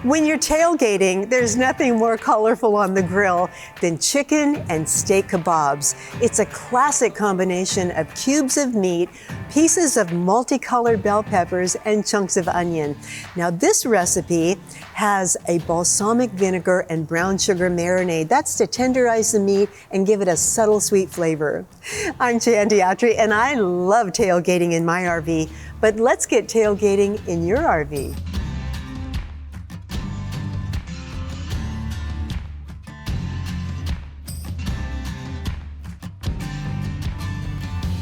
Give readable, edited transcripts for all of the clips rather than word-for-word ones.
When you're tailgating, there's nothing more colorful on the grill than chicken and steak kebabs. It's a classic combination of cubes of meat, pieces of multicolored bell peppers, and chunks of onion. Now this recipe has a balsamic vinegar and brown sugar marinade. That's to tenderize the meat and give it a subtle sweet flavor. I'm Jan Diatri, and I love tailgating in my RV, but let's get tailgating in your RV.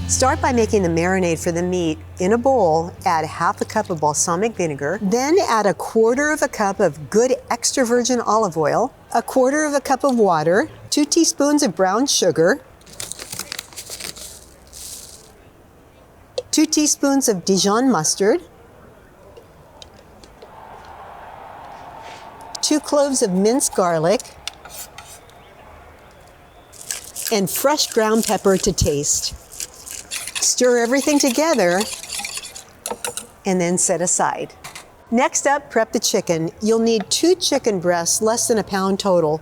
Start by making the marinade for the meat. In a bowl, add half a cup of balsamic vinegar, then add a quarter of a cup of good extra virgin olive oil, a quarter of a cup of water, 2 teaspoons of brown sugar, 2 teaspoons of Dijon mustard, 2 cloves of minced garlic, and fresh ground pepper to taste. Stir everything together and then set aside. Next up, prep the chicken. You'll need 2 chicken breasts, less than a pound total.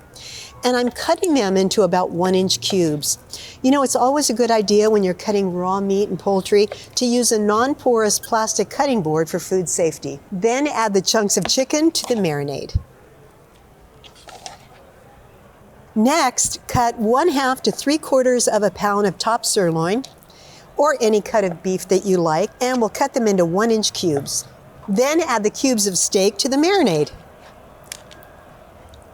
And I'm cutting them into about 1-inch cubes. You know, it's always a good idea when you're cutting raw meat and poultry to use a non-porous plastic cutting board for food safety. Then add the chunks of chicken to the marinade. Next, cut 1/2 to 3/4 of a pound of top sirloin, or any cut of beef that you like, and we'll cut them into 1-inch cubes. Then add the cubes of steak to the marinade.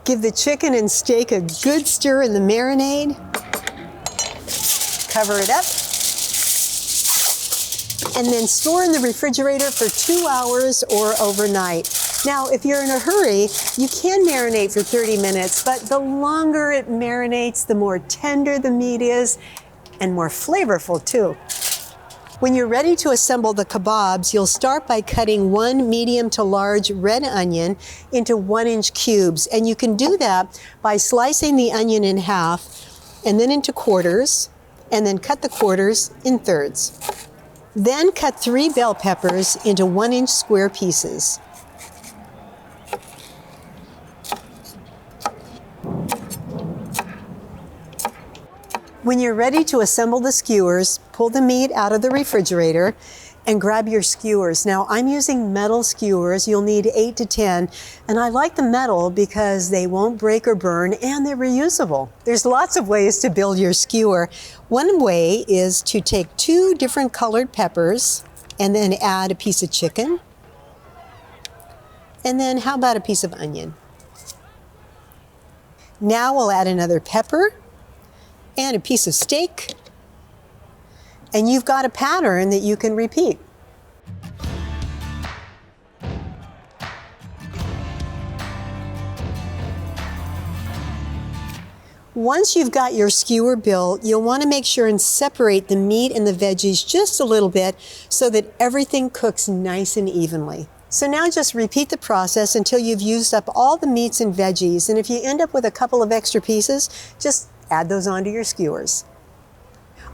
Give the chicken and steak a good stir in the marinade. Cover it up. And then store in the refrigerator for 2 hours or overnight. Now, if you're in a hurry, you can marinate for 30 minutes, but the longer it marinates, the more tender the meat is, and more flavorful too. When you're ready to assemble the kebabs, you'll start by cutting 1 medium to large red onion into 1-inch cubes. And you can do that by slicing the onion in half and then into quarters, and then cut the quarters in thirds. Then cut 3 bell peppers into 1-inch square pieces. When you're ready to assemble the skewers, pull the meat out of the refrigerator and grab your skewers. Now, I'm using metal skewers. You'll need 8 to 10, and I like the metal because they won't break or burn, and they're reusable. There's lots of ways to build your skewer. One way is to take 2 different colored peppers and then add a piece of chicken. And then how about a piece of onion? Now we'll add another pepper and a piece of steak, and you've got a pattern that you can repeat. Once you've got your skewer built, you'll want to make sure and separate the meat and the veggies just a little bit so that everything cooks nice and evenly. So now just repeat the process until you've used up all the meats and veggies, and if you end up with a couple of extra pieces, just add those onto your skewers.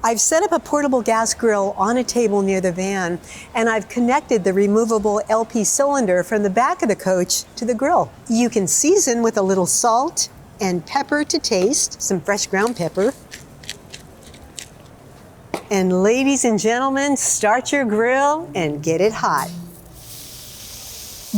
I've set up a portable gas grill on a table near the van, and I've connected the removable LP cylinder from the back of the coach to the grill. You can season with a little salt and pepper to taste, some fresh ground pepper. And ladies and gentlemen, start your grill and get it hot.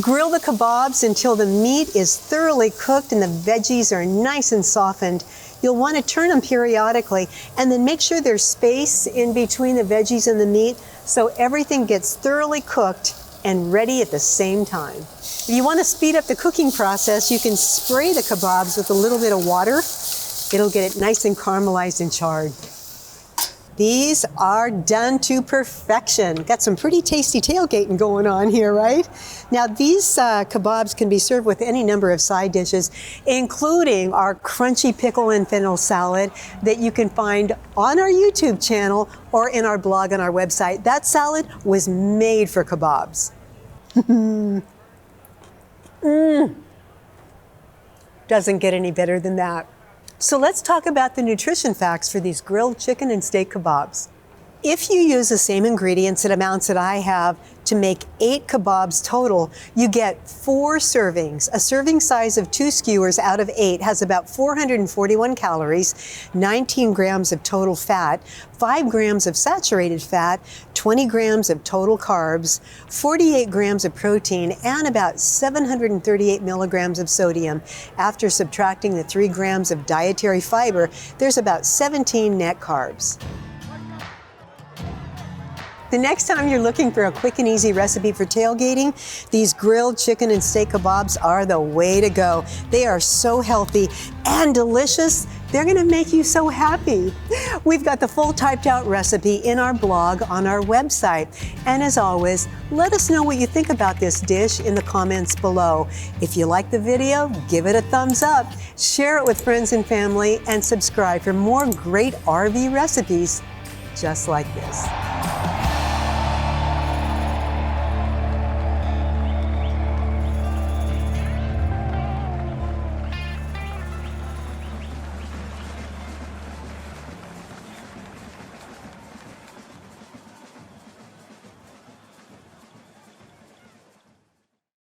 Grill the kebabs until the meat is thoroughly cooked and the veggies are nice and softened. You'll want to turn them periodically, and then make sure there's space in between the veggies and the meat so everything gets thoroughly cooked and ready at the same time. If you want to speed up the cooking process, you can spray the kebabs with a little bit of water. It'll get it nice and caramelized and charred. These are done to perfection. Got some pretty tasty tailgating going on here, right? Now these kebabs can be served with any number of side dishes, including our crunchy pickle and fennel salad that you can find on our YouTube channel or in our blog on our website. That salad was made for kebabs. Doesn't get any better than that. So let's talk about the nutrition facts for these grilled chicken and steak kebabs. If you use the same ingredients and amounts that I have to make 8 kebabs total, you get 4 servings. A serving size of 2 skewers out of 8 has about 441 calories, 19 grams of total fat, 5 grams of saturated fat, 20 grams of total carbs, 48 grams of protein, and about 738 milligrams of sodium. After subtracting the 3 grams of dietary fiber, there's about 17 net carbs. The next time you're looking for a quick and easy recipe for tailgating, these grilled chicken and steak kebabs are the way to go. They are so healthy and delicious, they're gonna make you so happy. We've got the full typed out recipe in our blog on our website. And as always, let us know what you think about this dish in the comments below. If you like the video, give it a thumbs up, share it with friends and family, and subscribe for more great RV recipes just like this.